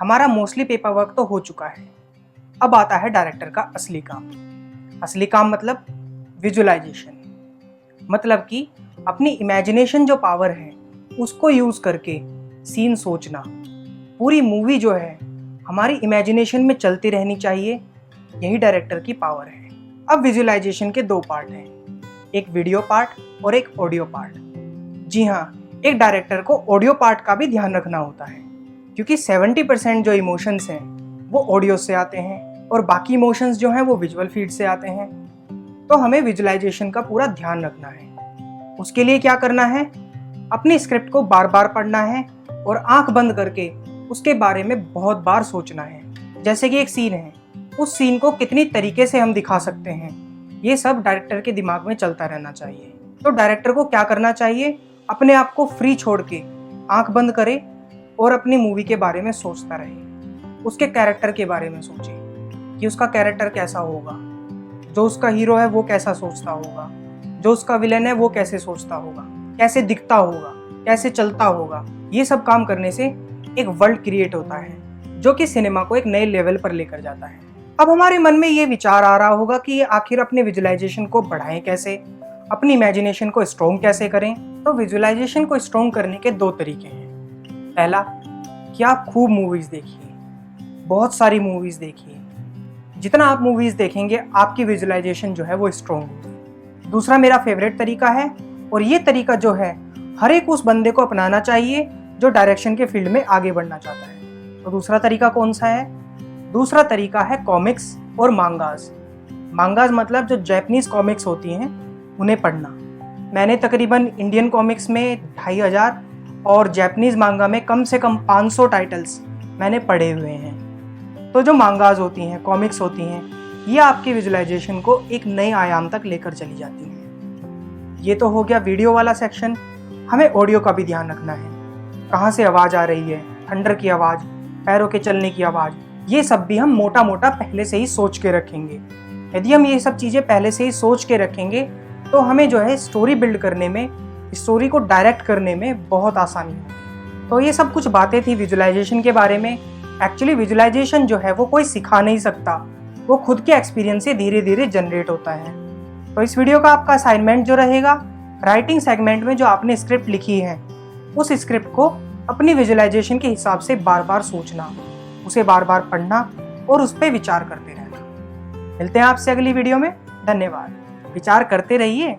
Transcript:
हमारा mostly paper work तो हो चुका है। अब आता है डायरेक्टर का असली काम। असली काम मतलब विजुअलाइजेशन, मतलब कि अपनी इमेजिनेशन जो पावर है उसको यूज़ करके सीन सोचना। पूरी मूवी जो है हमारी इमेजिनेशन में चलती रहनी चाहिए, यही डायरेक्टर की पावर है। अब विजुअलाइजेशन के दो पार्ट हैं, एक वीडियो पार्ट और एक ऑडियो पार्ट। जी हाँ, एक डायरेक्टर को ऑडियो पार्ट का भी ध्यान रखना होता है, क्योंकि 70% जो इमोशंस हैं वो ऑडियो से आते हैं और बाकी इमोशंस जो हैं वो विजुअल फीड से आते हैं। तो हमें विजुअलाइजेशन का पूरा ध्यान रखना है। उसके लिए क्या करना है, अपनी स्क्रिप्ट को बार बार पढ़ना है और आंख बंद करके उसके बारे में बहुत बार सोचना है। जैसे कि एक सीन है, उस सीन को कितनी तरीके से हम दिखा सकते हैं, ये सब डायरेक्टर के दिमाग में चलता रहना चाहिए। तो डायरेक्टर को क्या करना चाहिए, अपने आप को फ्री छोड़ के आंख बंद करे और अपनी मूवी के बारे में सोचता रहे। उसके कैरेक्टर के बारे में सोचे कि उसका कैरेक्टर कैसा होगा, जो उसका हीरो है वो कैसा सोचता होगा, जो उसका विलेन है वो कैसे सोचता होगा, कैसे दिखता होगा, कैसे चलता होगा। ये सब काम करने से एक वर्ल्ड क्रिएट होता है जो कि सिनेमा को एक नए लेवल पर लेकर जाता है। अब हमारे मन में ये विचार आ रहा होगा कि आखिर अपने विजुअलाइजेशन को बढ़ाएं कैसे, अपनी इमेजिनेशन को स्ट्रॉन्ग कैसे करें। तो विजुअलाइजेशन को स्ट्रॉन्ग करने के दो तरीके हैं। पहला कि आप खूब मूवीज़ देखिए, बहुत सारी मूवीज़ देखिए। जितना आप मूवीज़ देखेंगे आपकी विजुअलाइजेशन जो है वो स्ट्रॉन्ग होगी। दूसरा मेरा फेवरेट तरीका है, और ये तरीका जो है हर एक उस बंदे को अपनाना चाहिए जो डायरेक्शन के फील्ड में आगे बढ़ना चाहता है। तो दूसरा तरीका कौन सा है? दूसरा तरीका है कॉमिक्स और मांगास। मांगास मतलब जो जापानीज कॉमिक्स होती हैं उन्हें पढ़ना। मैंने तकरीबन इंडियन कॉमिक्स में 2500 और जापानीज मांगा में कम से कम 500 टाइटल्स मैंने पढ़े हुए हैं। तो जो मांगास होती हैं, कॉमिक्स होती हैं, ये आपकी विजुअलाइजेशन को एक नए आयाम तक लेकर चली जाती हैं। ये तो हो गया वीडियो वाला सेक्शन। हमें ऑडियो का भी ध्यान रखना है, कहाँ से आवाज़ आ रही है, थंडर की आवाज़, पैरों के चलने की आवाज़, ये सब भी हम मोटा मोटा पहले से ही सोच के रखेंगे। यदि हम ये सब चीज़ें पहले से ही सोच के रखेंगे तो हमें जो है स्टोरी बिल्ड करने में, स्टोरी को डायरेक्ट करने में बहुत आसानी होगी। तो ये सब कुछ बातें थी विजुअलाइजेशन के बारे में। एक्चुअली विजुअलाइजेशन जो है वो कोई सिखा नहीं सकता, वो खुद के एक्सपीरियंस से धीरे धीरे जनरेट होता है। तो इस वीडियो का आपका असाइनमेंट जो रहेगा, राइटिंग सेगमेंट में जो आपने स्क्रिप्ट लिखी है उस स्क्रिप्ट को अपनी विजुअलाइजेशन के हिसाब से बार बार सोचना, उसे बार बार पढ़ना और उस पर विचार करते रहना। मिलते हैं आपसे अगली वीडियो में। धन्यवाद। विचार करते रहिए।